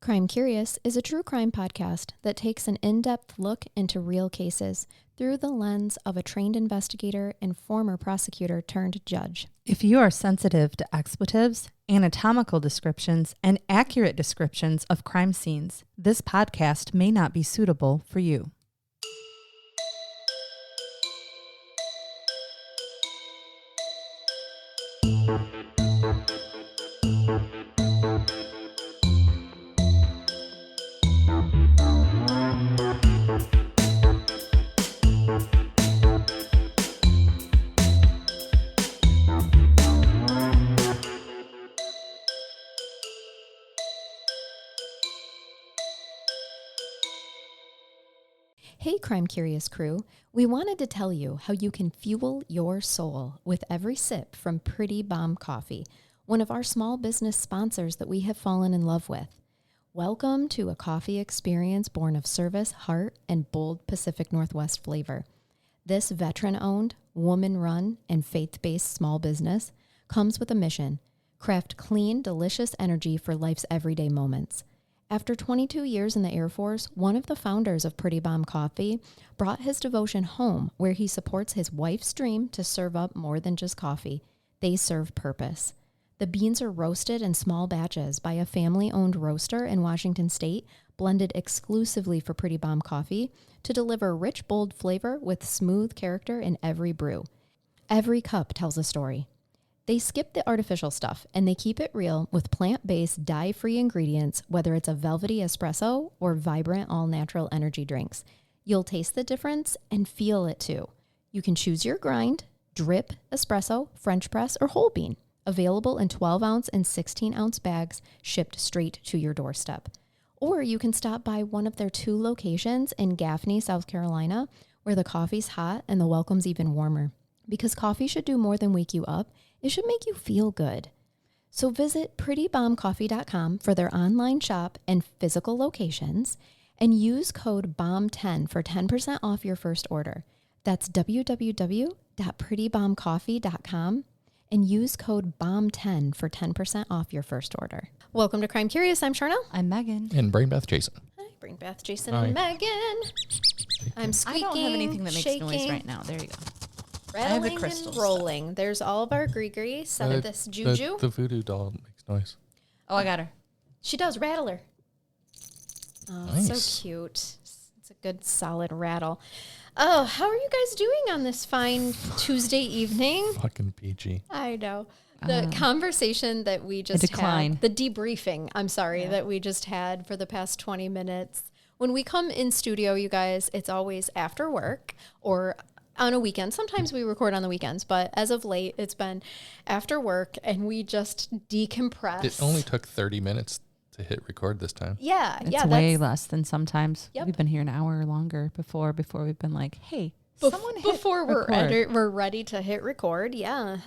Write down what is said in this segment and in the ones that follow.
Crime Curious is a true crime podcast that takes an in-depth look into real cases through the lens of a trained investigator and former prosecutor turned judge. If you are sensitive to expletives, anatomical descriptions, and accurate descriptions of crime scenes, this podcast may not be suitable for you. Hey Crime Curious crew, we wanted to tell you how you can fuel your soul with every sip from Pretty Bomb Coffee, one of our small business sponsors that we have fallen in love with. Welcome to a coffee experience born of service, heart, and bold Pacific Northwest flavor. This veteran-owned, woman-run, and faith-based small business comes with a mission: craft clean, delicious energy for life's everyday moments. After 22 years in the Air Force, one of the founders of Pretty Bomb Coffee brought his devotion home, where he supports his wife's dream to serve up more than just coffee. They serve purpose. The beans are roasted in small batches by a family-owned roaster in Washington State, blended exclusively for Pretty Bomb Coffee to deliver rich, bold flavor with smooth character in every brew. Every cup tells a story. They skip the artificial stuff, and they keep it real with plant-based, dye-free ingredients, whether it's a velvety espresso or vibrant, all-natural energy drinks. You'll taste the difference and feel it too. You can choose your grind: drip, espresso, French press, or whole bean. Available in 12-ounce and 16-ounce bags, shipped straight to your doorstep. Or you can stop by one of their 2 locations in Gaffney, South Carolina, where the coffee's hot and the welcome's even warmer. Because coffee should do more than wake you up, it should make you feel good. So visit prettybombcoffee.com for their online shop and physical locations, and use code BOMB10 for 10% off your first order. That's www.prettybombcoffee.com and use code BOMB10 for 10% off your first order. Welcome to Crime Curious. I'm Charnell. I'm Megan. And Brain Bath Jason. Hi, Brain Bath Jason Hi. and Megan. I'm squeaking, I don't have anything that makes shaking, noise right now. There you go. rattling and and rolling. There's all of our gree-gree, some of this juju. The voodoo doll makes noise. Oh, I got her. She does, rattle her. Oh, Nice. so cute. It's a good, solid rattle. Oh, how are you guys doing on this fine Tuesday evening? Fucking PG. I know. The conversation that we just had, the debriefing, that we just had for the past 20 minutes. When we come in studio, you guys, it's always after work or on a weekend. Sometimes we record on the weekends, but as of late, it's been after work, and we just decompress. It only took 30 minutes to hit record this time. Yeah, It's way less than sometimes. Yep. We've been here an hour or longer before we've been like, hey, someone hit before record. we're ready to hit record. Yeah.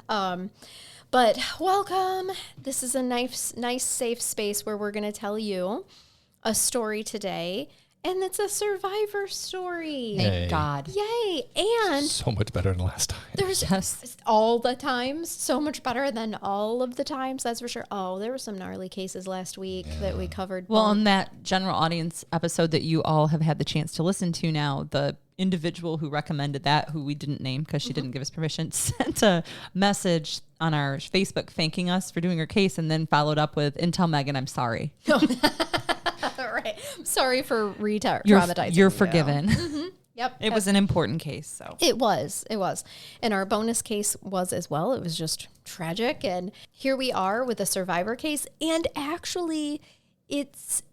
But welcome. This is a nice, safe space where we're going to tell you a story today. And it's a survivor story. Thank God. Yay. And So much better than last time. there's Yes. all the times, so much better than all of the times, that's for sure. Oh, there were some gnarly cases last week that we covered. Well, on that general audience episode that you all have had the chance to listen to now, the individual who recommended that, who we didn't name because she didn't give us permission, sent a message on our Facebook thanking us for doing her case, and then followed up with, "And tell Megan I'm sorry." Right. Sorry for traumatizing You're you. forgiven. Yep. It was an important case, so. It was. And our bonus case was as well. It was just tragic. And here we are with a survivor case. And actually, it's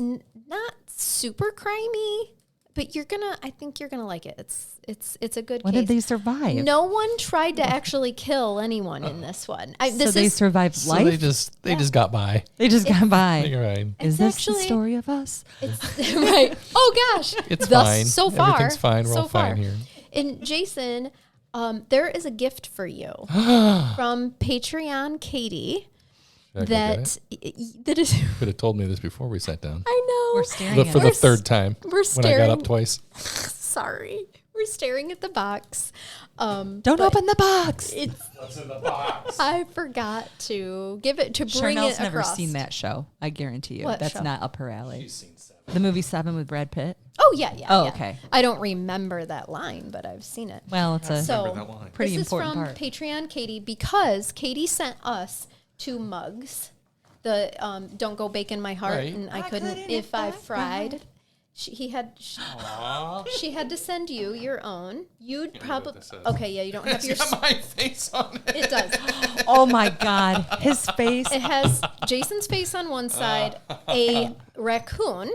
not super crimey, but I think you're gonna like it. It's a good What case. did they survive? No one tried to actually kill anyone in this one. So they survived So life? they just got by. They just got by. You're right. Is It's this actually- the story of us? It's right. Oh gosh. It's Thus, fine. So far. Everything's fine. We're so all fine far. here. And Jason, there is a gift for you from Patreon Katie. Should I go get it? that is. Could have told me this before we sat down. I know. We're staring For the third time. We're when I staring. got up twice. Sorry. We're staring at the box. Don't open the box. What's in the box? I forgot to give it to bring Charnel's it never across. seen that show. I guarantee you. What That's show? not up her alley. She's seen 7. The movie 7 with Brad Pitt. Oh yeah. Oh, yeah. okay. I don't remember that line, but I've seen it. Well, it's a So Remember that line. pretty this important is from part. Patreon Katie because Katie sent us 2 mugs. The Don't Go Bacon My Heart, Right. and I couldn't if I fried. She had to send you your own. You'd probably okay. Yeah, you don't have your. It's got my face on it. It does. Oh my God, his face. It has Jason's face on one side, a raccoon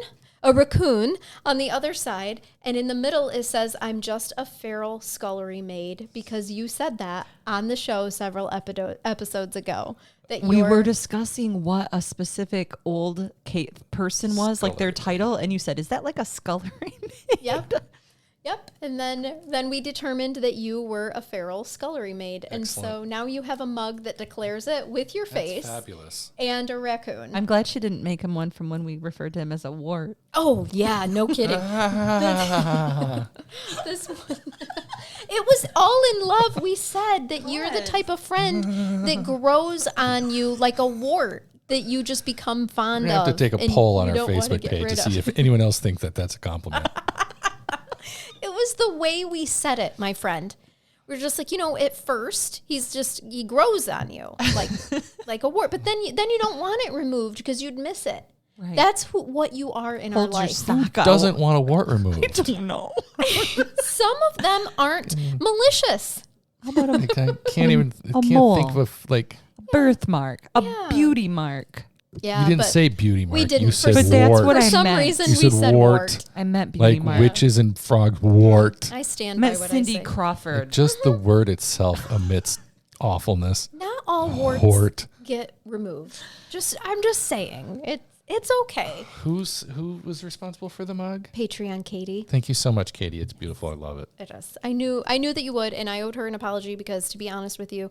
on the other side, and in the middle it says, "I'm just a feral scullery maid," because you said that on the show several episodes ago. That We were discussing what a specific old person was, like their title, and you said, "Is that like a scullery maid?" Yep. And then we determined that you were a feral scullery maid, and so now you have a mug that declares it with your face. That's fabulous. And a raccoon. I'm glad she didn't make him one from when we referred to him as a wart. Oh yeah, no kidding. This one. It was all in love. We said that you're the type of friend that grows on you like a wart that you just become fond We're going to have of. to take a and poll on you our don't wanna Facebook get page rid to of. see if anyone else thinks that that's a compliment. It was the way we said it, my friend. We're just like, at first he grows on you like a wart, but then you don't want it removed because you'd miss it. Right. That's what you are in our Hold your life. sock out. Doesn't want a wart removed. I don't know. Some of them aren't malicious. How about I can't even think mole. of a birthmark, a Yeah. beauty mark? Yeah, you didn't but say beauty mark. we didn't. You said But that's wart. what for I some meant. reason You we said said wart. wart. I meant beauty Like mark. witches and frogs, wart. I stand I by meant what Cindy I say. Crawford. Just the word itself emits awfulness. Not all warts Wart. get removed. I'm just saying it's okay. Who was responsible for the mug? Patreon Katie. Thank you so much, Katie. It's beautiful. I love it. It is. I knew that you would, and I owed her an apology because, to be honest with you,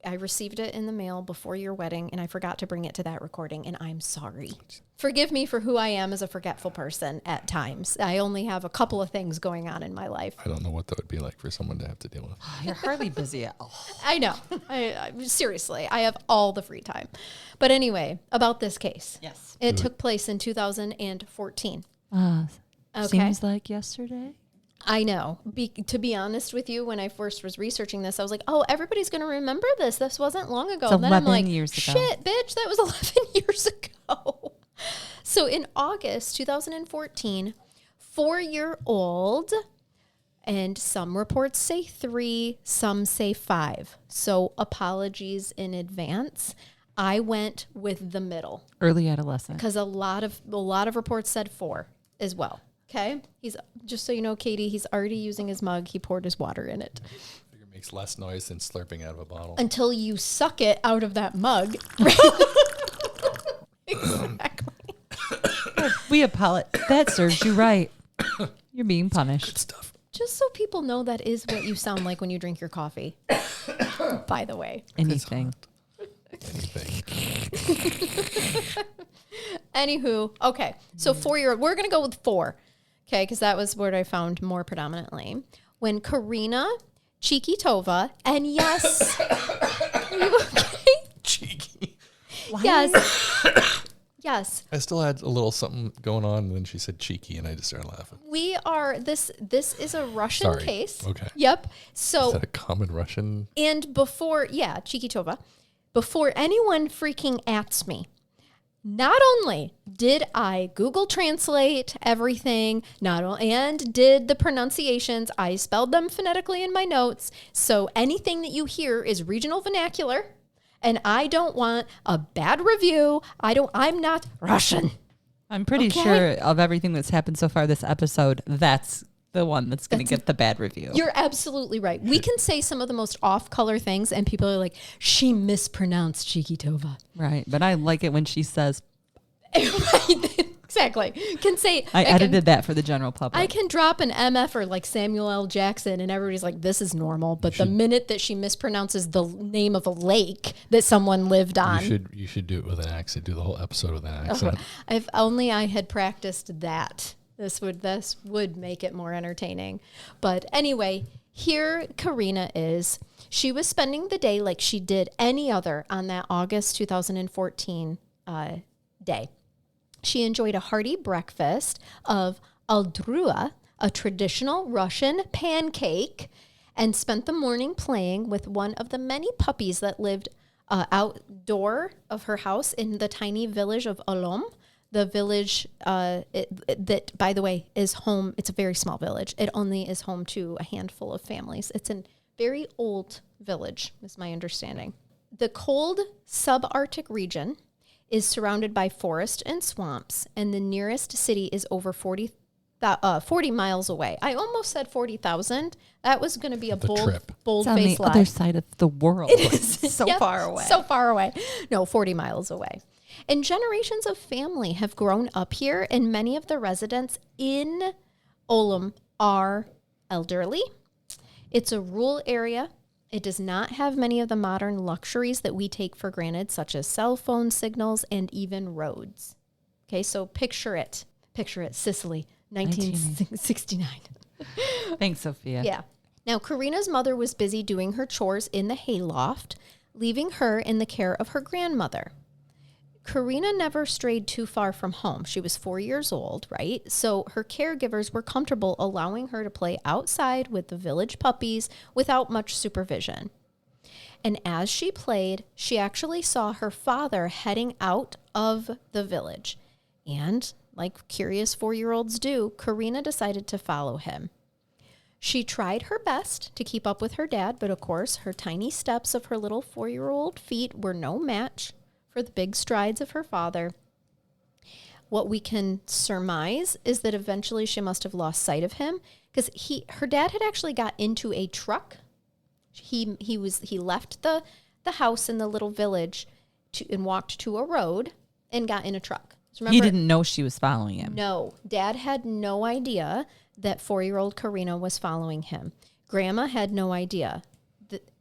I received it in the mail before your wedding, and I forgot to bring it to that recording, and I'm sorry. Forgive me for who I am as a forgetful person at times. I only have a couple of things going on in my life. I don't know what that would be like for someone to have to deal with. You're hardly busy at all. I know. I seriously, I have all the free time. But anyway, about this case. Yes. It took place in 2014. Okay. Seems like yesterday. I know. To be honest with you, when I first was researching this, I was like, oh, everybody's going to remember this. This wasn't long ago. It's And then I'm 11 like, years ago. shit, bitch, that was 11 years ago. So in August 2014, 4-year-old, and some reports say 3, some say 5. So apologies in advance. I went with the middle Early adolescent. because a lot of reports said 4 as well. Okay, he's just so you know, Katie. He's already using his mug. He poured his water in it. Figure it makes less noise than slurping out of a bottle. Until you suck it out of that mug. Exactly. We apologize. That serves you right. You're being punished. Stuff. Just so people know, that is what you sound like when you drink your coffee. By the way. Anything. Anything. Anywho, okay. So 4-year-old, we're going to go with 4. Okay, because that was what I found more predominantly. When Karina, Chikitova, and yes. Are you okay? Cheeky. Yes. Yes. I still had a little something going on, and then she said cheeky, and I just started laughing. We are, this is a Russian Sorry. case. Okay. Yep. Is So, that a common Russian? and before, Chikitova, before anyone freaking ats me, not only did I Google Translate everything, and did the pronunciations, I spelled them phonetically in my notes. So anything that you hear is regional vernacular, and I don't want a bad review. I'm not Russian. I'm pretty Okay. sure of everything that's happened so far this episode, that's the one that's going to get the bad review. You're absolutely right. We can say some of the most off-color things, and people are like, she mispronounced Chikitova. Right. But I like it when she says, Right. Exactly. Can say I edited that for the general public. I can drop an MF or like Samuel L. Jackson, and everybody's like, this is normal. But the minute that she mispronounces the name of a lake that someone lived on, You should do it with an accent. Do the whole episode with an accent. if only I had practiced that This would make it more entertaining. But anyway, here Karina is. She was spending the day like she did any other on that August 2014 day. She enjoyed a hearty breakfast of aldrua, a traditional Russian pancake, and spent the morning playing with one of the many puppies that lived outdoor of her house in the tiny village of Olom. The village that, by the way, is home. It's a very small village. It only is home to a handful of families. It's a very old village, is my understanding. The cold subarctic region is surrounded by forest and swamps, and the nearest city is over 40 miles away. I almost said 40,000. That was going to be a bold-faced lie. It's on the other side of the world. It is. So far away. So far away. No, 40 miles away. And generations of family have grown up here, and many of the residents in Olom are elderly. It's a rural area. It does not have many of the modern luxuries that we take for granted, such as cell phone signals and even roads. Okay, so picture it. Picture it, Sicily, 1969. Thanks, Sophia. Yeah. Now, Karina's mother was busy doing her chores in the hayloft, leaving her in the care of her grandmother. Karina never strayed too far from home. She was 4 years old, right? So her caregivers were comfortable allowing her to play outside with the village puppies without much supervision. And as she played, she actually saw her father heading out of the village. And like curious 4-year-olds do, Karina decided to follow him. She tried her best to keep up with her dad, but of course, her tiny steps of her little 4-year-old feet were no match for the big strides of her father. What we can surmise is that eventually she must have lost sight of him because her dad had actually got into a truck. He left the house in the little village and walked to a road and got in a truck. So remember, he didn't know she was following him. No, Dad had no idea that 4-year-old Karina was following him. Grandma had no idea.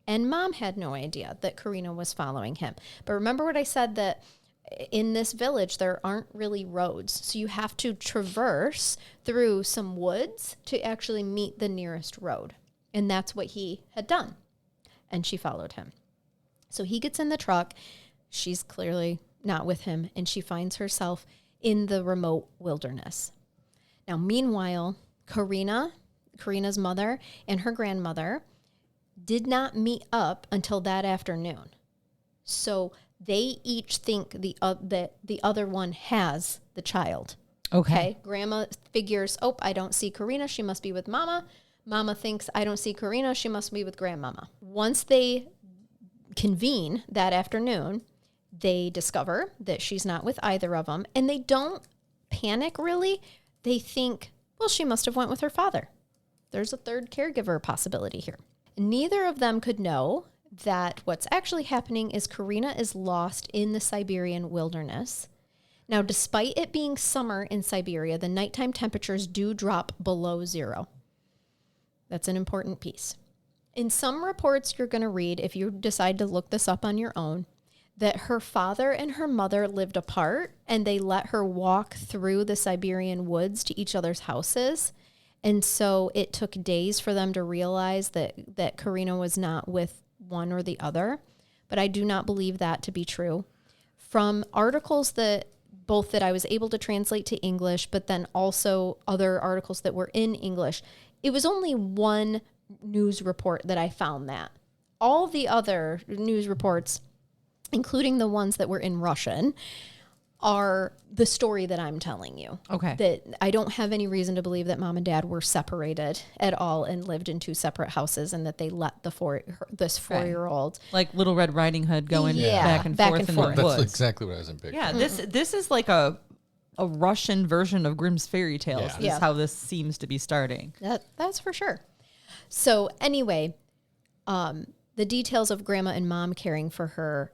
And Mom had no idea that Karina was following him. But remember what I said, that in this village, there aren't really roads. So you have to traverse through some woods to actually meet the nearest road. And that's what he had done. And she followed him. So he gets in the truck. She's clearly not with him. And she finds herself in the remote wilderness. Now, meanwhile, Karina's mother and her grandmother did not meet up until that afternoon. So they each think that the other one has the child. Okay. Grandma figures, I don't see Karina. She must be with Mama. Mama thinks, I don't see Karina. She must be with Grandmama. Once they convene that afternoon, they discover that she's not with either of them. And they don't panic, really. They think, well, she must have went with her father. There's a third caregiver possibility here. Neither of them could know that what's actually happening is Karina is lost in the Siberian wilderness. Now, despite it being summer in Siberia, the nighttime temperatures do drop below 0. That's an important piece. In some reports you're going to read, if you decide to look this up on your own, that her father and her mother lived apart and they let her walk through the Siberian woods to each other's houses. And so it took days for them to realize that Karina was not with one or the other. But I do not believe that to be true. From articles that I was able to translate to English, but then also other articles that were in English, it was only one news report that I found that. All the other news reports, including the ones that were in Russian, are the story that I'm telling you. Okay. That I don't have any reason to believe that Mom and Dad were separated at all and lived in 2 separate houses, and that they let this 4-year-old, like Little Red Riding Hood, going back and forth in the woods. That's exactly what I was picturing. Yeah, this is like a Russian version of Grimm's fairy tales. Yeah. This is how this seems to be starting. That's for sure. So anyway, the details of Grandma and Mom caring for her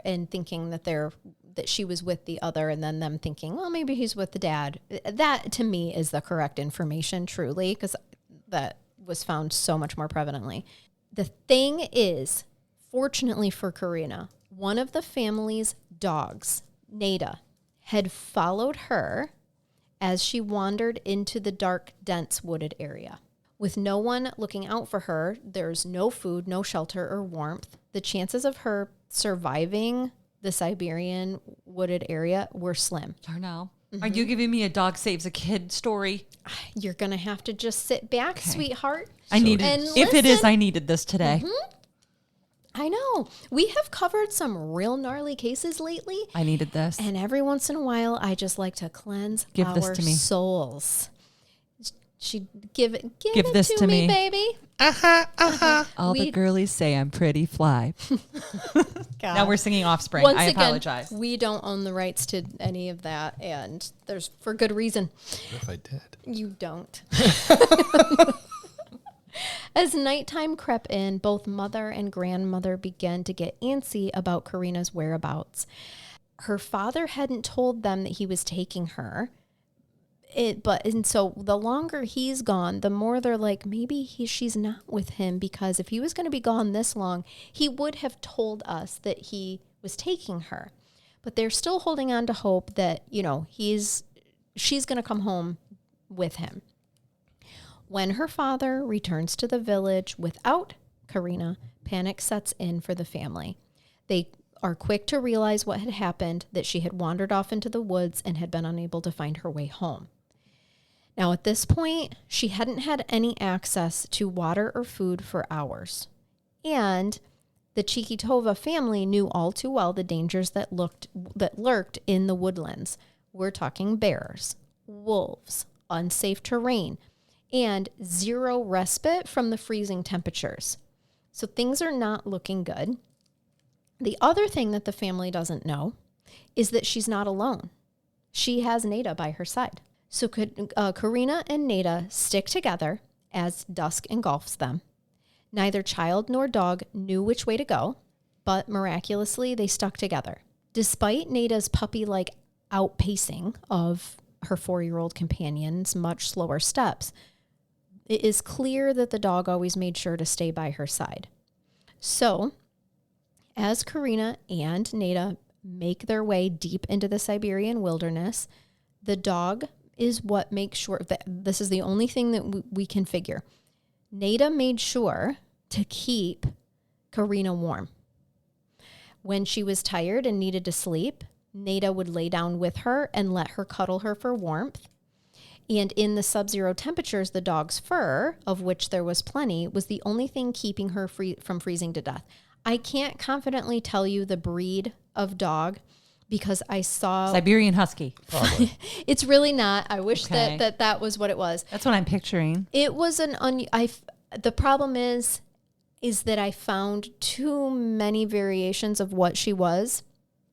and thinking that she was with the other, and then them thinking, well, maybe he's with the dad. That, to me, is the correct information, truly, because that was found so much more prevalently. The thing is, fortunately for Karina, one of the family's dogs, Nada, had followed her as she wandered into the dark, dense wooded area. With no one looking out for her, there's no food, no shelter or warmth. The chances of her surviving the Siberian wooded area were slim. Charnell, are you giving me a dog saves a kid story? You're going to have to just sit back, sweetheart. I needed, if it is, I needed this today. I know. We have covered some real gnarly cases lately. I needed this. And every once in a while, I just like to cleanse Give our this to me. souls. Give Give it this to to me, me. baby. All the girlies say I'm pretty fly. God. Now we're singing Offspring. Once I again, apologize. we don't own the rights to any of that, and there's for good reason. What if I did? You don't. As nighttime crept in, both mother and grandmother began to get antsy about Karina's whereabouts. Her father hadn't told them that he was taking her. And so the longer he's gone, the more they're like, maybe she's not with him, because if he was going to be gone this long, he would have told us that he was taking her. But they're still holding on to hope that, she's going to come home with him. When her father returns to the village without Karina, panic sets in for the family. They are quick to realize what had happened, that she had wandered off into the woods and had been unable to find her way home. Now, at this point, she hadn't had any access to water or food for hours. And the Chikitova family knew all too well the dangers that lurked in the woodlands. We're talking bears, wolves, unsafe terrain, and zero respite from the freezing temperatures. So things are not looking good. The other thing that the family doesn't know is that she's not alone. She has Neda by her side. So Karina and Neda stick together as dusk engulfs them. Neither child nor dog knew which way to go, but miraculously they stuck together. Despite Neda's puppy-like outpacing of her 4-year-old companion's much slower steps, it is clear that the dog always made sure to stay by her side. So, as Karina and Neda make their way deep into the Siberian wilderness, the dog is what makes sure that this is the only thing that we can figure. Neda made sure to keep Karina warm. When she was tired and needed to sleep, Neda would lay down with her and let her cuddle her for warmth. And in the sub-zero temperatures, the dog's fur, of which there was plenty, was the only thing keeping her from freezing to death. I can't confidently tell you the breed of dog because I saw... Siberian Husky. It's really not. I wish that was what it was. That's what I'm picturing. It was the problem is that I found too many variations of what she was.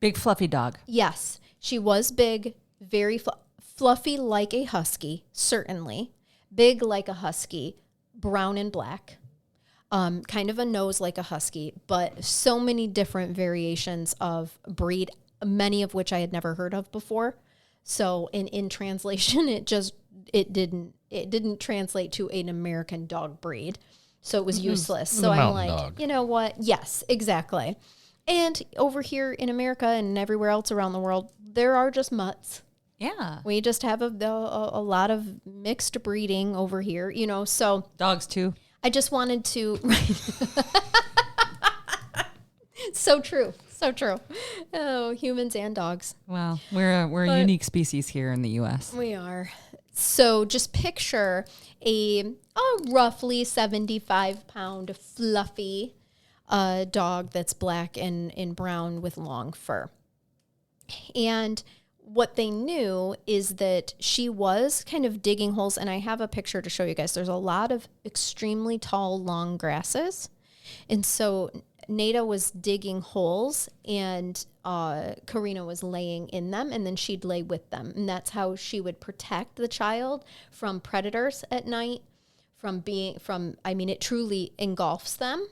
Big fluffy dog. Yes. She was big, very fluffy like a husky, certainly. Big like a husky, brown and black. Kind of a nose like a husky, but so many different variations of breed, many of which I had never heard of before. So in translation, it didn't translate to an American dog breed. So it was useless. So I'm like, dog. You know what? Yes, exactly. And over here in America and everywhere else around the world, there are just mutts. Yeah. We just have a lot of mixed breeding over here, so. Dogs too. I just wanted to. So true. So true. Oh, humans and dogs. Wow. We're a unique species here in the U.S. We are. So just picture a roughly 75-pound fluffy dog that's black and brown with long fur. And what they knew is that she was kind of digging holes, and I have a picture to show you guys. There's a lot of extremely tall, long grasses. And so Neda was digging holes, and Karina was laying in them, and then she'd lay with them. And that's how she would protect the child from predators at night, it truly engulfs them,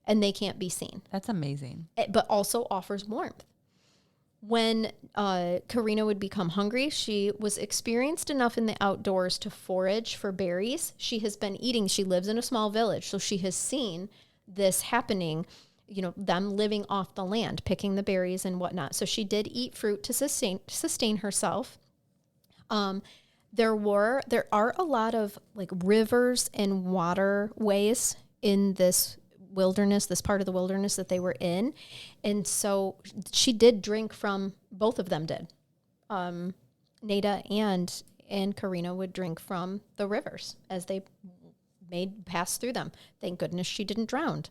and they can't be seen. That's amazing. But also offers warmth. When Karina would become hungry, she was experienced enough in the outdoors to forage for berries. She has been eating. She lives in a small village, so she has seen this happening, them living off the land, picking the berries and whatnot. So she did eat fruit to sustain herself. There are a lot of like rivers and waterways in this wilderness, this part of the wilderness that they were in. And so she did drink from, both of them did. Nada and Karina would drink from the rivers as they pass through them. Thank goodness she didn't drown.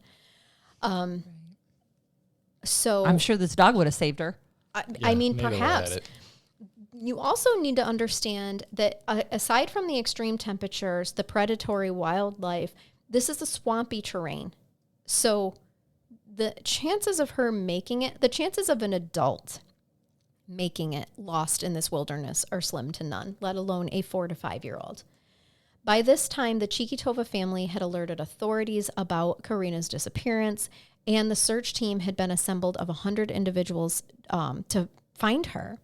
So I'm sure this dog would have saved her. I mean, Nada would have perhaps. had it. You also need to understand that aside from the extreme temperatures, the predatory wildlife, this is a swampy terrain. So the chances of her making it, the chances of an adult making it lost in this wilderness are slim to none, let alone a 4 to 5 year old. By this time, the Chikitova family had alerted authorities about Karina's disappearance, and the search team had been assembled of 100 individuals to find her.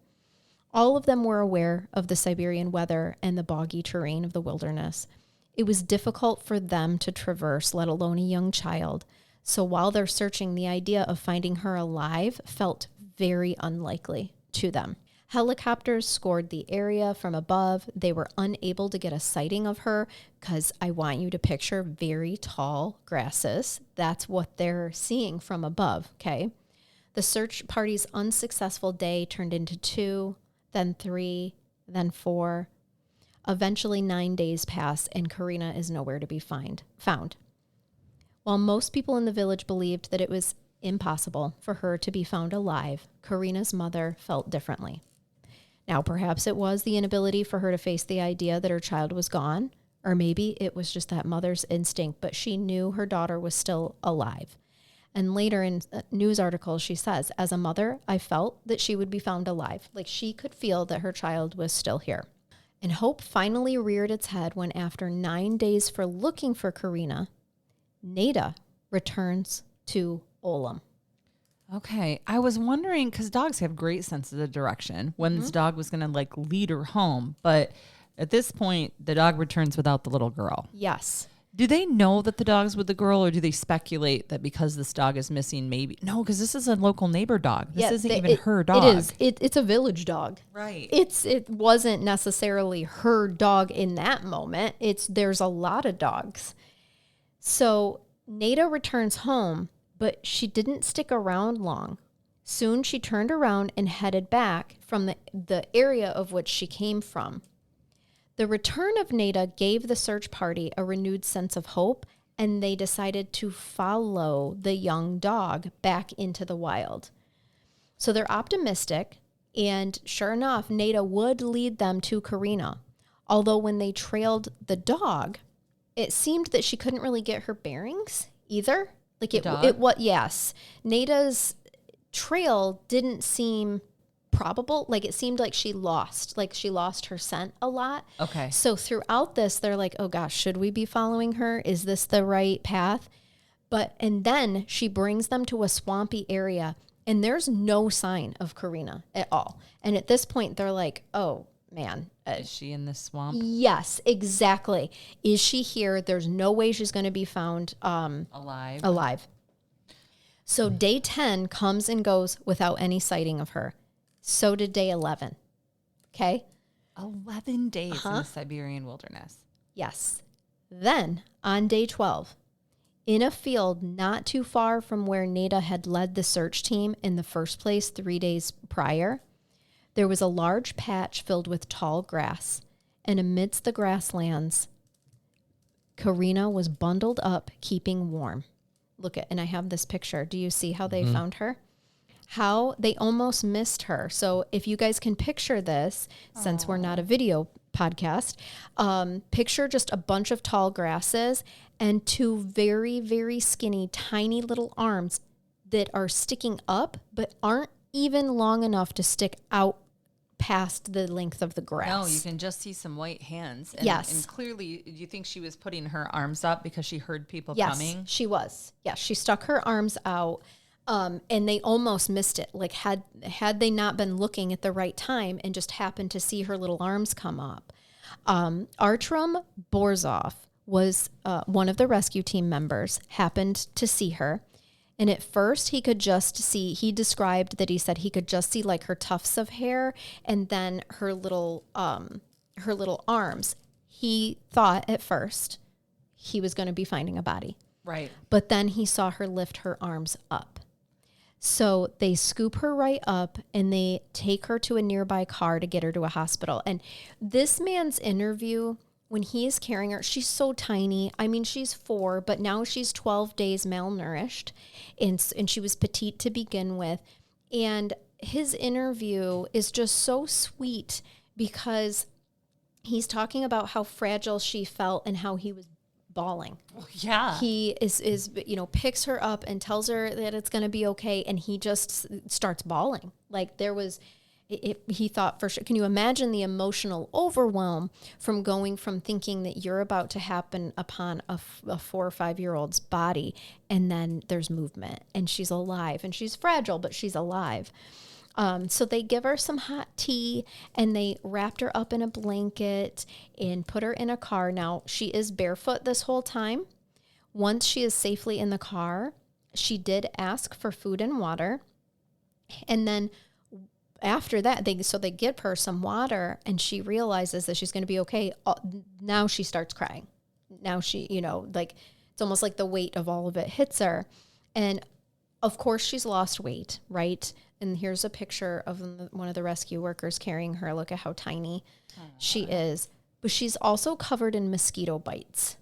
All of them were aware of the Siberian weather and the boggy terrain of the wilderness. It was difficult for them to traverse, let alone a young child. So while they're searching, the idea of finding her alive felt very unlikely to them. Helicopters scored the area from above. They were unable to get a sighting of her because I want you to picture very tall grasses. That's what they're seeing from above, okay? The search party's unsuccessful day turned into 2, then 3, then 4. Eventually 9 days pass and Karina is nowhere to be found. While most people in the village believed that it was impossible for her to be found alive, Karina's mother felt differently. Now, perhaps it was the inability for her to face the idea that her child was gone, or maybe it was just that mother's instinct, but she knew her daughter was still alive. And later in news articles, she says, as a mother, I felt that she would be found alive. Like she could feel that her child was still here. And hope finally reared its head when after 9 days for looking for Karina, Nada returns to Olam. Okay. I was wondering, because dogs have great senses of direction, when this dog was going to like lead her home. But at this point, the dog returns without the little girl. Yes. Do they know that the dog's with the girl, or do they speculate that because this dog is missing, maybe? No, because this is a local neighbor dog. This isn't even her dog. It is. It's a village dog. Right. It wasn't necessarily her dog in that moment. There's a lot of dogs. So Nada returns home, but she didn't stick around long. Soon she turned around and headed back from the area of which she came from. The return of Nada gave the search party a renewed sense of hope, and they decided to follow the young dog back into the wild. So they're optimistic, and sure enough, Nada would lead them to Karina. Although when they trailed the dog, it seemed that she couldn't really get her bearings either. Like yes. Nada's trail didn't seem probable. Like it seemed like she lost her scent a lot. Okay. So throughout this, they're like, oh gosh, should we be following her? Is this the right path? And then she brings them to a swampy area and there's no sign of Karina at all. And at this point they're like, oh man. Is she in this swamp? Yes, exactly. Is she here? There's no way she's going to be found alive. So day 10 comes and goes without any sighting of her. So did day 11. Okay? 11 days in the Siberian wilderness. Yes. Then, on day 12, in a field not too far from where Nada had led the search team in the first place 3 days prior, there was a large patch filled with tall grass, and amidst the grasslands, Karina was bundled up, keeping warm. And I have this picture. Do you see how they found her? How they almost missed her. So if you guys can picture this, since we're not a video podcast, picture just a bunch of tall grasses and 2 very, very skinny, tiny little arms that are sticking up, but aren't even long enough to stick out past the length of the grass. No, you can just see some white hands. And, yes. And clearly, do you think she was putting her arms up because she heard people coming? Yes, she was. Yes, she stuck her arms out. And they almost missed it. Like had they not been looking at the right time and just happened to see her little arms come up. Artrum Borzov was one of the rescue team members, happened to see her. And at first he described that he said he could just see like her tufts of hair and then her little her little arms. He thought at first he was going to be finding a body. Right. But then he saw her lift her arms up. So they scoop her right up and they take her to a nearby car to get her to a hospital. And this man's interview, when he is carrying her, she's so tiny. I mean, she's 4, but now she's 12 days malnourished. And she was petite to begin with. And his interview is just so sweet because he's talking about how fragile she felt and how he was bawling. Yeah. He is picks her up and tells her that it's going to be okay. And he just starts bawling. Like he thought for sure. Can you imagine the emotional overwhelm from going from thinking that you're about to happen upon a 4 or 5 year old's body, and then there's movement and she's alive and she's fragile, but she's alive. So they give her some hot tea and they wrapped her up in a blanket and put her in a car. Now, she is barefoot this whole time. Once she is safely in the car, she did ask for food and water. And then after that, they give her some water and she realizes that she's going to be okay. Now she starts crying. Now she, it's almost like the weight of all of it hits her. And of course, she's lost weight, right? And here's a picture of one of the rescue workers carrying her. Look at how tiny she is. But she's also covered in mosquito bites.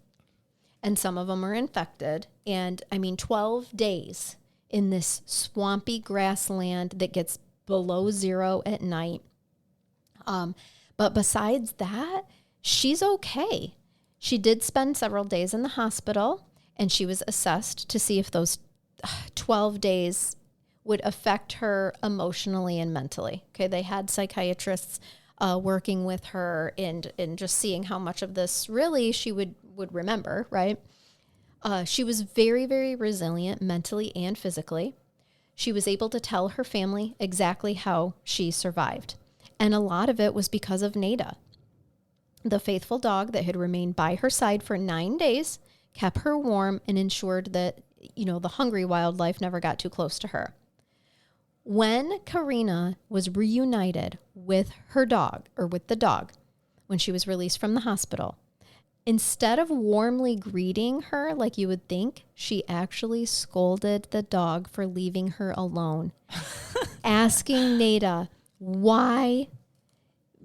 And some of them are infected. And 12 days in this swampy grassland that gets below 0 at night. But besides that, she's okay. She did spend several days in the hospital, and she was assessed to see if those 12 days would affect her emotionally and mentally. Okay, they had psychiatrists working with her and just seeing how much of this really she would remember, right? She was very, very resilient mentally and physically. She was able to tell her family exactly how she survived. And a lot of it was because of Nada. The faithful dog that had remained by her side for 9 days, kept her warm, and ensured that, the hungry wildlife never got too close to her. When Karina was reunited with her dog, or with the dog, when she was released from the hospital, instead of warmly greeting her like you would think, she actually scolded the dog for leaving her alone, asking Nada why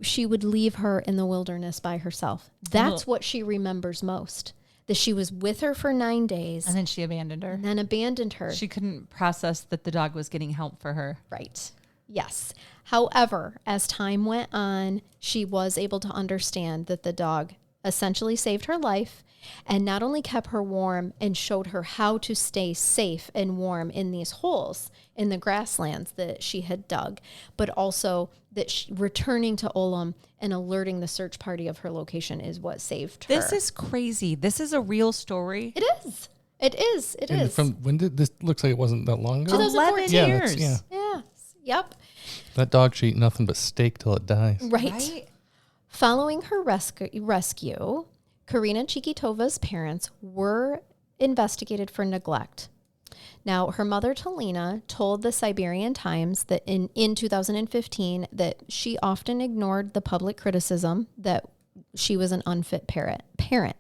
she would leave her in the wilderness by herself. That's what she remembers most. That she was with her for 9 days. And then she abandoned her. And then abandoned her. She couldn't process that the dog was getting help for her. Right. Yes. However, as time went on, she was able to understand that the dog essentially saved her life and not only kept her warm and showed her how to stay safe and warm in these holes in the grasslands that she had dug, but also that returning to Olam and alerting the search party of her location is what saved her. This is crazy. This is a real story. It is. It is. It is. From when did this? Looks like it wasn't that long ago. 2014. 11 years. Yeah. Yeah. Yep. That dog should eat nothing but steak till it dies. Right. Following her rescue, Karina Chikitova's parents were investigated for neglect. Now, her mother, Talina, told the Siberian Times that in 2015 that she often ignored the public criticism that she was an unfit parent.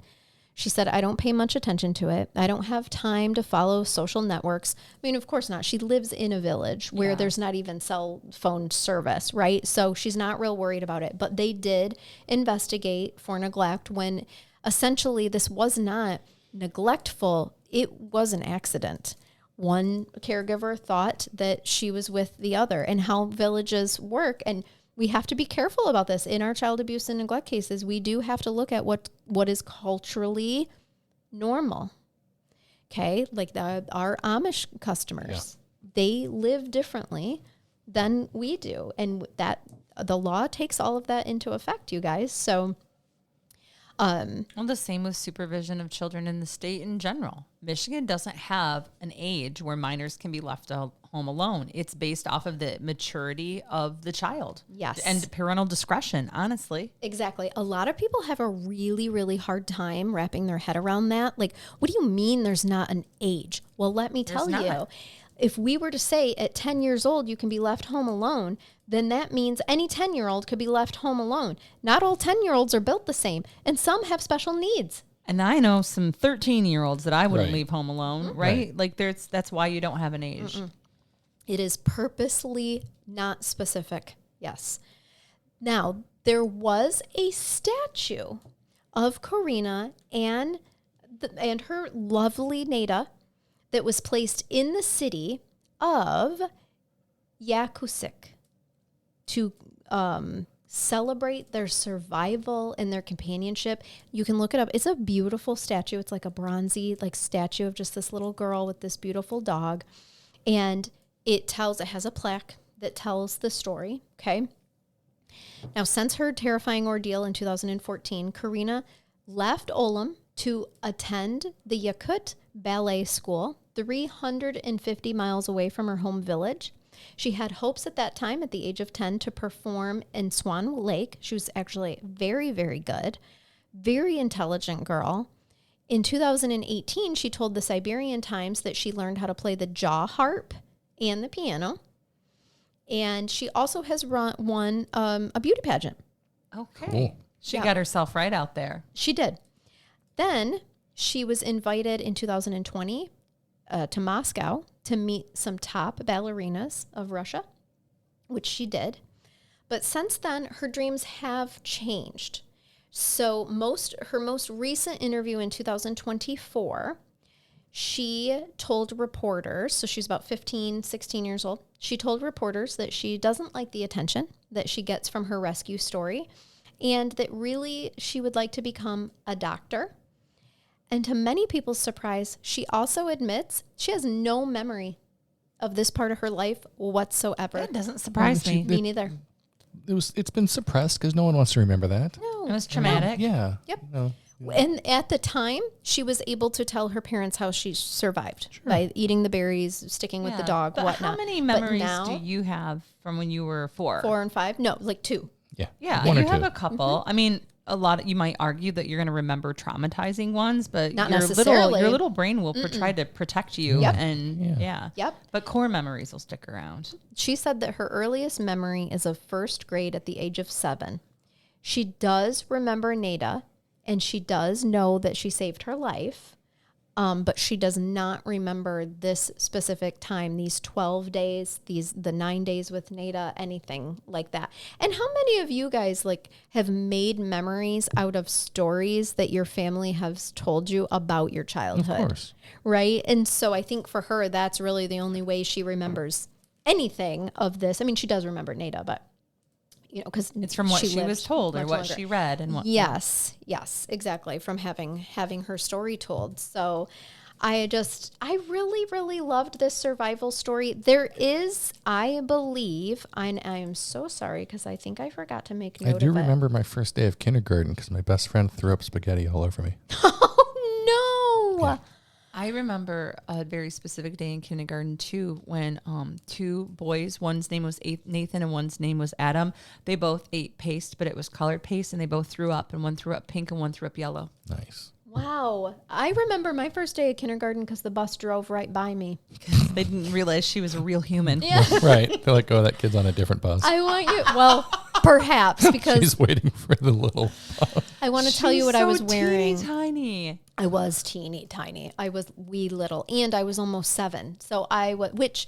She said, I don't pay much attention to it. I don't have time to follow social networks. I mean, of course not. She lives in a village where there's not even cell phone service, right? So she's not real worried about it. But they did investigate for neglect when essentially this was not neglectful. It was an accident. One caregiver thought that she was with the other, and how villages work. And we have to be careful about this. In our child abuse and neglect cases, we do have to look at what is culturally normal. Okay? Like our Amish customers, they live differently than we do. And that the law takes all of that into effect, you guys. So well, the same with supervision of children in the state in general. Michigan doesn't have an age where minors can be left home alone. It's based off of the maturity of the child. Yes. And parental discretion, honestly. Exactly. A lot of people have a really, really hard time wrapping their head around that. Like, what do you mean there's not an age? Well, let me tell you. if we were to say at 10 years old you can be left home alone, then that means any 10-year-old could be left home alone. Not all 10-year-olds are built the same, and some have special needs. And I know some 13-year-olds that I wouldn't Right. leave home alone, right? Like that's why you don't have an age. It is purposely not specific. Yes. Now, there was a statue of Karina and her lovely Neda that was placed in the city of Yakutsk to celebrate their survival and their companionship. You can look it up. It's a beautiful statue. It's like a bronzy statue of just this little girl with this beautiful dog. And it has a plaque that tells the story, okay? Now, since her terrifying ordeal in 2014, Karina left Olim to attend the Yakut Ballet School, 350 miles away from her home village. She had hopes at that time, at the age of 10, to perform in Swan Lake. She was actually very, very good, very intelligent girl. In 2018, she told the Siberian Times that she learned how to play the jaw harp and the piano. And she also has won a beauty pageant. Okay. Cool. She got herself right out there. She did. Then she was invited in 2020 to Moscow to meet some top ballerinas of Russia, which she did. But since then, her dreams have changed. So her most recent interview in 2024, she told reporters, so she's about 15, 16 years old. She told reporters that she doesn't like the attention that she gets from her rescue story, and that really she would like to become a doctor. And to many people's surprise, she also admits she has no memory of this part of her life whatsoever. That doesn't surprise me. Me neither. It's been suppressed because no one wants to remember that. No. It was traumatic. Yeah. Yep. No. And at the time, she was able to tell her parents how she survived by eating the berries, sticking with the dog, but whatnot. How many But memories now, do you have from when you were 4? 4 and 5? No, like 2. Yeah. Yeah, One you or have two. a couple. I mean, a lot. You might argue that you're going to remember traumatizing ones, but Not your necessarily. little brain will try to protect you. Yep. And Yeah. Yep. But core memories will stick around. She said that her earliest memory is of first grade at the age of 7. She does remember Neda, and she does know that she saved her life, but she does not remember this specific time, these 12 days, the 9 days with Neda, anything like that. And how many of you guys have made memories out of stories that your family has told you about your childhood? Of course. Right? And so I think for her, that's really the only way she remembers anything of this. I mean, she does remember Neda, but because It's from what she was told or what she read and what. Yes, exactly. From having her story told. So I really, really loved this survival story. There is, I believe, I am so sorry because I think I forgot to make note I do of it. remember my first day of kindergarten because my best friend threw up spaghetti all over me. Oh no! Yeah. I remember a very specific day in kindergarten too, when 2 boys, one's name was Nathan and one's name was Adam. They both ate paste, but it was colored paste, and they both threw up, and one threw up pink and one threw up yellow. Nice. Wow, I remember my first day of kindergarten because the bus drove right by me. They didn't realize she was a real human. Yeah, Right. They're like, oh, that kid's on a different bus. I want you. Well, perhaps because She's waiting for the little bus. I want to tell you what I was wearing. Teeny tiny. I was teeny tiny. I was wee little, and I was almost 7. So which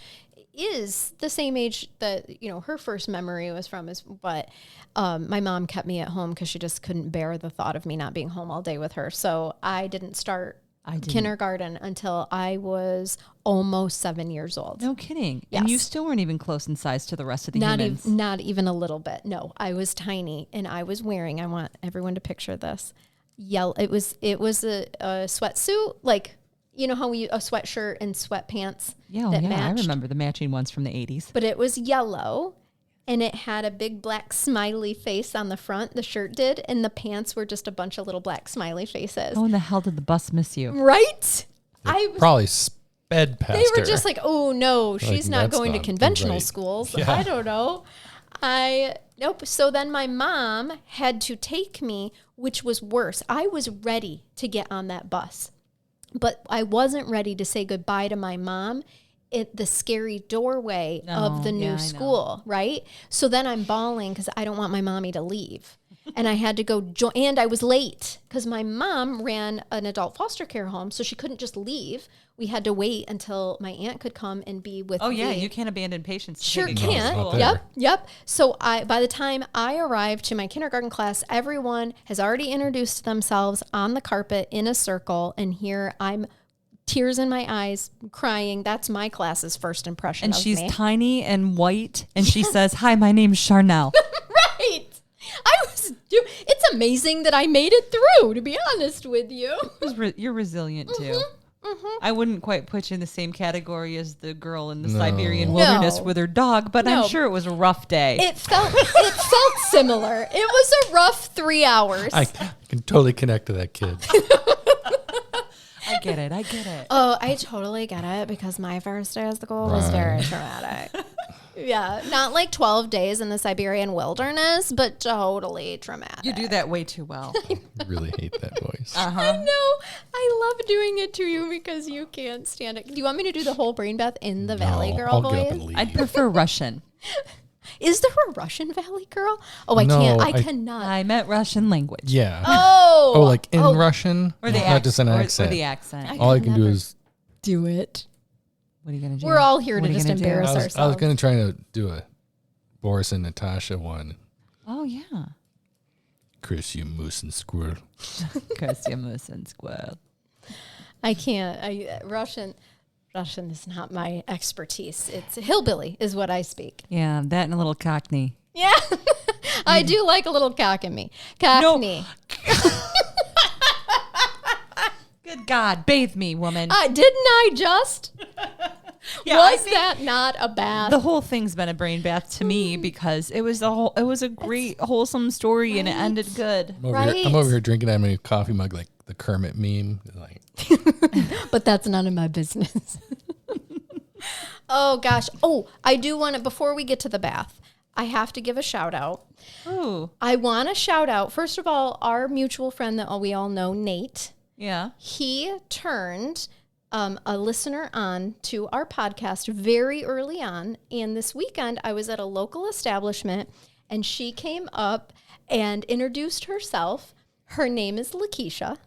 is the same age that her first memory was from. But my mom kept me at home because she just couldn't bear the thought of me not being home all day with her. So I didn't start kindergarten until I was almost 7 years old. No kidding. Yes. And you still weren't even close in size to the rest of the humans. Not even a little bit. No, I was tiny, and I was wearing. I want everyone to picture this. Yellow. It was a sweatsuit, like how a sweatshirt and sweatpants. Yeah, that I matched. remember the matching ones from the 80s. But it was yellow, and it had a big black smiley face on the front. The shirt did, and the pants were just a bunch of little black smiley faces. How in the hell did the bus miss you? Right? Probably sped past They were her. just like, oh no, she's not that's going to not conventional right. schools. Yeah. I don't know. Nope. So then my mom had to take me, which was worse. I was ready to get on that bus, but I wasn't ready to say goodbye to my mom the scary doorway of the new school, right? So then I'm bawling because I don't want my mommy to leave. And I had to go join, and I was late because my mom ran an adult foster care home, so she couldn't just leave. We had to wait until my aunt could come and be with me. Oh, yeah, you can't abandon patients. Sure can't. Yep. So by the time I arrived to my kindergarten class, everyone has already introduced themselves on the carpet in a circle, and here I'm, tears in my eyes, crying. That's my class's first impression and of she's me. tiny and white, and she says, "Hi, my name's Charnell." Right. It's amazing that I made it through, to be honest with you. You're resilient too. I wouldn't quite put you in the same category as the girl in the Siberian wilderness with her dog, but I'm sure it was a rough day. It felt similar. It was a rough 3 hours. I can totally connect to that kid. I get it. Oh, I totally get it because my first day at school was very traumatic. Yeah, not like 12 days in the Siberian wilderness, but totally traumatic. You do that way too well. I really hate that voice. I know. I love doing it to you because you can't stand it. Do you want me to do the whole brain bath in the Valley Girl I'll voice? get up and leave. I'd prefer Russian. Is there a Russian Valley Girl? Oh, I can't. I cannot. I meant Russian language. Yeah. Oh. Like in Russian? Or the not just an accent. Or the accent. All I can do is... do it. What are you going to do? We're all here to just embarrass ourselves. I was going to try to do a Boris and Natasha one. Oh, yeah. Chris, you moose and squirrel. Chris, you moose and squirrel. I can't. Russian is not my expertise. It's hillbilly is what I speak. Yeah, that and a little Cockney. Yeah. I do like a little cock in me. Cockney. No. Good God, bathe me, woman. Didn't I just? Yeah, was that not a bath? The whole thing's been a brain bath to me because it was a great wholesome story and it ended good. I'm over here drinking out of my coffee mug like the Kermit meme. Like, but that's none of my business. Oh gosh. Oh, I do want to, before we get to the bath, I have to give a shout out. Ooh. I want to shout out, first of all, our mutual friend that we all know, Nate. Yeah. He turned a listener on to our podcast very early on. And this weekend, I was at a local establishment, and she came up and introduced herself. Her name is Lakeisha.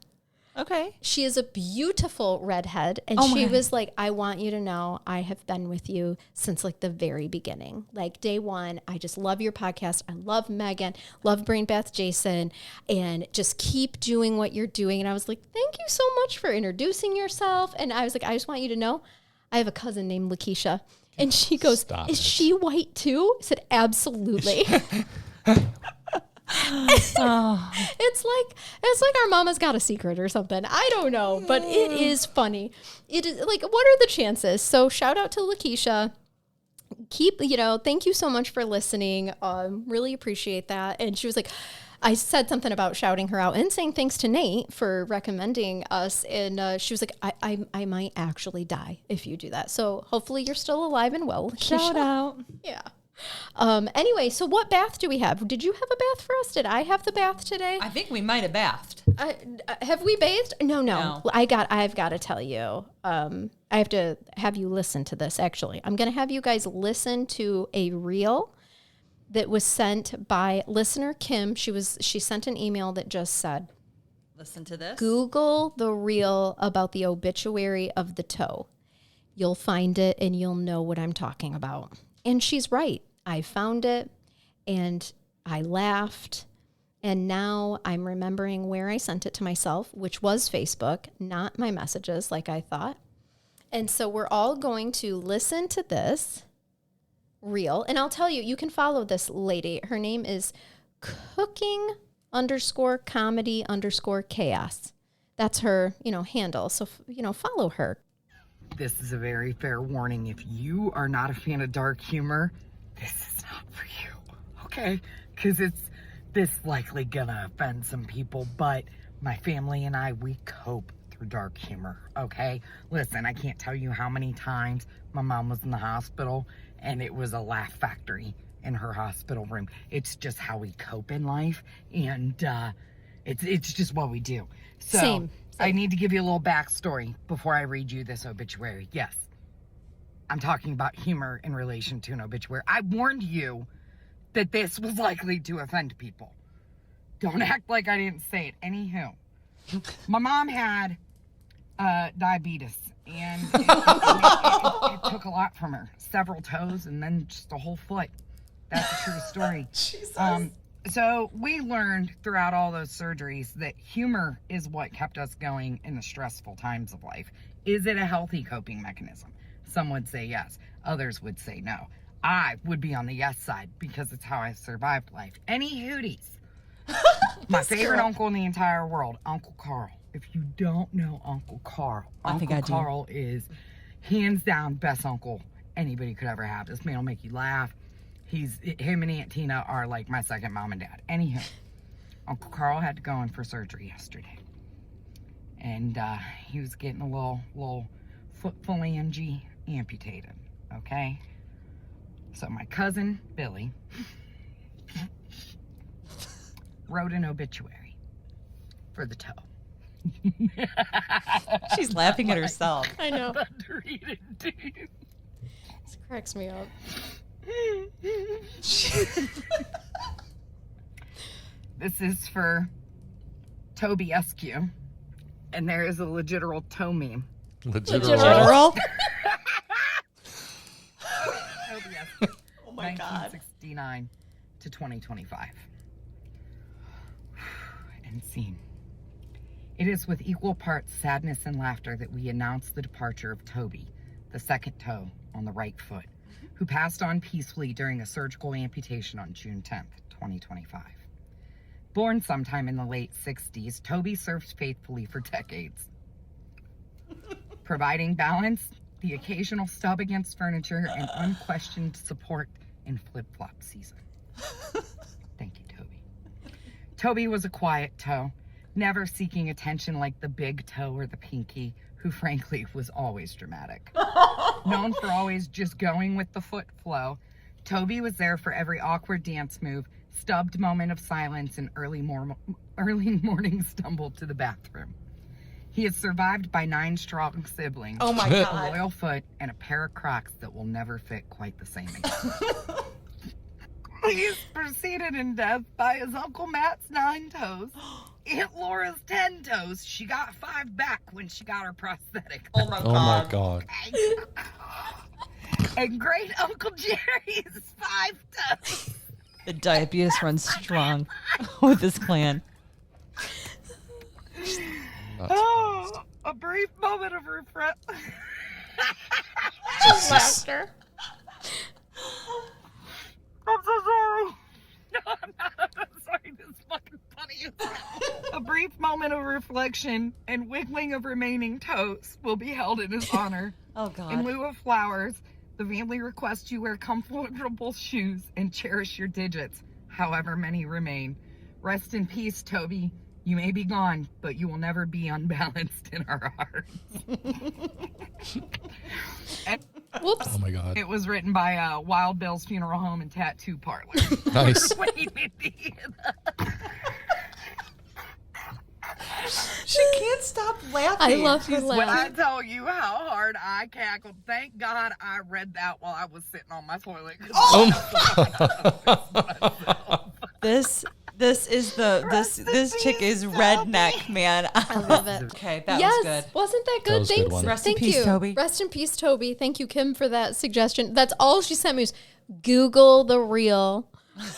Okay. She is a beautiful redhead. And she was like, I want you to know I have been with you since like the very beginning. Like day one, I just love your podcast. I love Megan, love Brain Bath Jason, and just keep doing what you're doing. And I was like, thank you so much for introducing yourself. And I was like, I just want you to know I have a cousin named Lakeisha. And she goes, she white too? I said, absolutely. It's like our mama's got a secret or something. I don't know, but it is funny. It is like, what are the chances? So shout out to Lakeisha. Thank you so much for listening. Really appreciate that. And she was like, I said something about shouting her out and saying thanks to Nate for recommending us. And she was like, I might actually die if you do that. So hopefully you're still alive and well, Lakeisha. Shout out. Yeah. Anyway, so what bath do we have? Did you have a bath for us? Did I have the bath today? I think we might have bathed. Have we bathed? No. I've got to tell you. I have to have you listen to this, actually. I'm going to have you guys listen to a reel that was sent by listener Kim. She sent an email that just said, listen to this. Google the reel about the obituary of the toe. You'll find it and you'll know what I'm talking about. And she's right. I found it and I laughed. And now I'm remembering where I sent it to myself, which was Facebook, not my messages like I thought. And so we're all going to listen to this reel. And I'll tell you, you can follow this lady. Her name is cooking_comedy_chaos. That's her, handle. So, follow her. This is a very fair warning. If you are not a fan of dark humor, this is not for you, okay? Because this likely gonna offend some people, but my family and I, we cope through dark humor, okay? Listen, I can't tell you how many times my mom was in the hospital and it was a laugh factory in her hospital room. It's just how we cope in life, and it's just what we do. So, Same. I need to give you a little backstory before I read you this obituary. Yes. I'm talking about humor in relation to an obituary. I warned you that this was likely to offend people. Don't act like I didn't say it. Anywho, my mom had diabetes, and it took a lot from her. Several toes and then just a whole foot. That's a true story. Jesus. So we learned throughout all those surgeries that humor is what kept us going in the stressful times of life. Is it a healthy coping mechanism? Some would say yes. Others would say no. I would be on the yes side because it's how I survived life. Any hooties. My favorite uncle in the entire world, Uncle Carl. If you don't know Uncle Carl, Uncle Carl is hands down best uncle anybody could ever have. This man will make you laugh. Him and Aunt Tina are like my second mom and dad. Anywho, Uncle Carl had to go in for surgery yesterday. And he was getting a little foot phalange amputated, okay? So my cousin, Billy, wrote an obituary for the toe. She's laughing at herself. I know. I'm about to read it to you. This cracks me up. This is for Toby Eskew, and there is a literal toe meme. General? Toby Eskew, Oh my God. 1969 to 2025. End scene. It is with equal parts sadness and laughter that we announce the departure of Toby, the second toe on the right foot, who passed on peacefully during a surgical amputation on June 10th, 2025. Born sometime in the late 60s, Toby served faithfully for decades, providing balance, the occasional stub against furniture, and unquestioned support in flip-flop season. Thank you, Toby. Toby was a quiet toe, never seeking attention like the big toe or the pinky, who frankly was always dramatic. Known for always just going with the foot flow, Toby was there for every awkward dance move, stubbed moment of silence, and early morning stumble to the bathroom. He is survived by 9 strong siblings, Oh my a God. loyal foot, and a pair of Crocs that will never fit quite the same again. He is preceded in death by his Uncle Matt's 9 toes, Aunt Laura's 10 toes. She got 5 back when she got her prosthetic. Oh my Oh my God. And great Uncle Jerry's 5 toes. The diabetes runs strong with this clan. Oh, a brief moment of regret. Laughter. I'm so sorry. No, I'm not. I'm sorry. This is fucking funny. A brief moment of reflection and wiggling of remaining toes will be held in his honor. Oh God. In lieu of flowers, the family requests you wear comfortable shoes and cherish your digits, however many remain. Rest in peace, Toby. You may be gone, but you will never be unbalanced in our hearts. And Whoops. Oh my God. it was written by Wild Bill's Funeral Home and Tattoo Parlor. Nice. She can't stop laughing. I love her When I laugh. tell you how hard I cackled, thank God I read that while I was sitting on my toilet. This is this chick is redneck, man. I love it. Okay, that Yes, was good. wasn't that good? That was a good Thanks. one. Rest in Thank peace, you. Toby. Rest in peace, Toby. Thank you, Kim, for that suggestion. That's all she sent me was Google the reel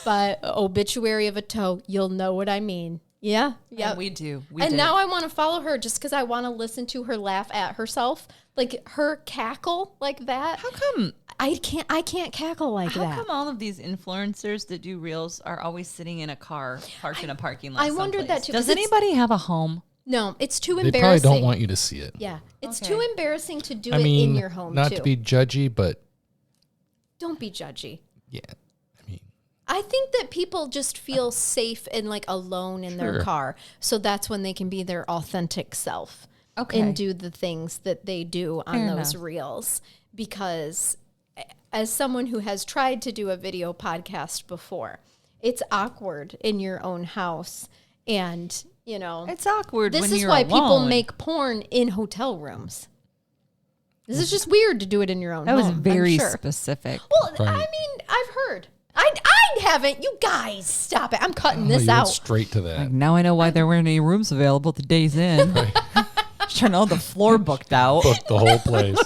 by obituary of a toe. You'll know what I mean. Yeah, yeah. And we do. And now I want to follow her just because I want to listen to her laugh at herself, like her cackle like that. How come? I can't cackle like How that. come all of these influencers that do reels are always sitting in a car parked in a parking lot? I wondered that someplace? too, Does 'cause it's- anybody have a home? No, it's too They embarrassing. probably don't want you to see it. Yeah, it's Okay. too embarrassing to do I it mean, in your home not too. to be judgy, but Don't be judgy. yeah. I mean, I think that people just feel safe and like alone in their Sure. car. So that's when they can be their authentic self Okay. and do the things that they do on Fair those enough. reels. Because as someone who has tried to do a video podcast before, it's awkward in your own house. And, you know, It's awkward this when is you're why alone. people make porn in hotel rooms. This is just weird to do it in your own That was home, I'm very sure. specific. Well, Right. I mean, I've heard. I haven't. You guys, stop it. I'm cutting this you went out. straight to that. Like, now I know why there weren't any rooms available at the Days Inn. Charnell, the floor booked out. Booked the whole place.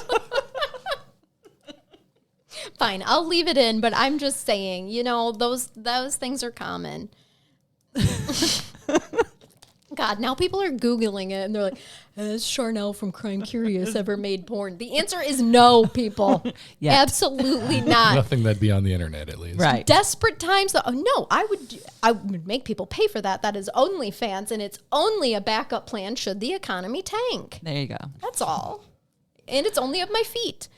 Fine, I'll leave it in, but I'm just saying, those things are common. God, now people are Googling it and they're like, has Charnell from Crime Curious ever made porn? The answer is no, people. Yet. Absolutely not. Nothing that'd be on the internet, at least. Right. Desperate times, though. Oh, no, I would make people pay for that. That is OnlyFans, and it's only a backup plan should the economy tank. There you go. That's all. And it's only of my feet.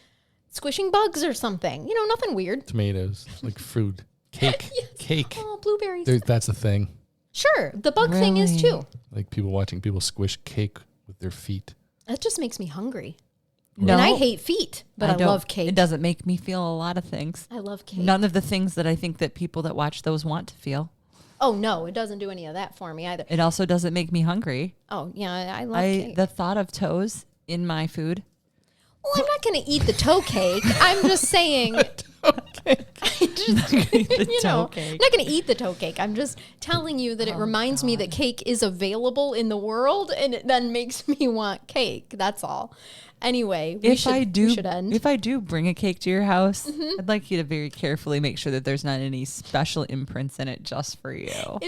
Squishing bugs or something. Nothing weird. Tomatoes, like food, cake, cake. Oh, blueberries. That's a thing. Sure, the bug thing is too. Like people watching people squish cake with their feet. That just makes me hungry. No. And I hate feet, but I don't. love cake. It doesn't make me feel a lot of things. I love cake. None of the things that I think that people that watch those want to feel. Oh, no, it doesn't do any of that for me either. It also doesn't make me hungry. Oh, yeah, I love cake. The thought of toes in my food. Well, I'm not going to eat the toe cake. I'm just saying. I'm not going to eat the toe cake. I'm just telling you that it reminds me that cake is available in the world, and it then makes me want cake. That's all. Anyway, we should end. If I do bring a cake to your house, Mm-hmm. I'd like you to very carefully make sure that there's not any special imprints in it just for you.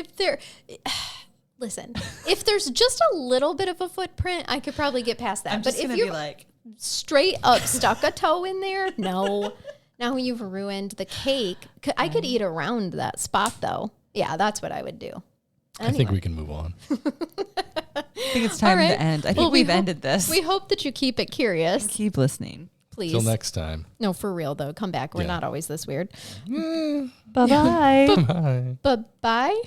Listen, if there's just a little bit of a footprint, I could probably get past that. But if you're straight up stuck a toe in there, no. Now you've ruined the cake. I could eat around that spot, though. Yeah, that's what I would do. I think we can move on. I think it's time to end. I think we've ended this. We hope that you keep it curious. Keep listening. Please. Till next time. No, for real, though. Come back. We're not always this weird. Bye-bye. Bye. Bye-bye.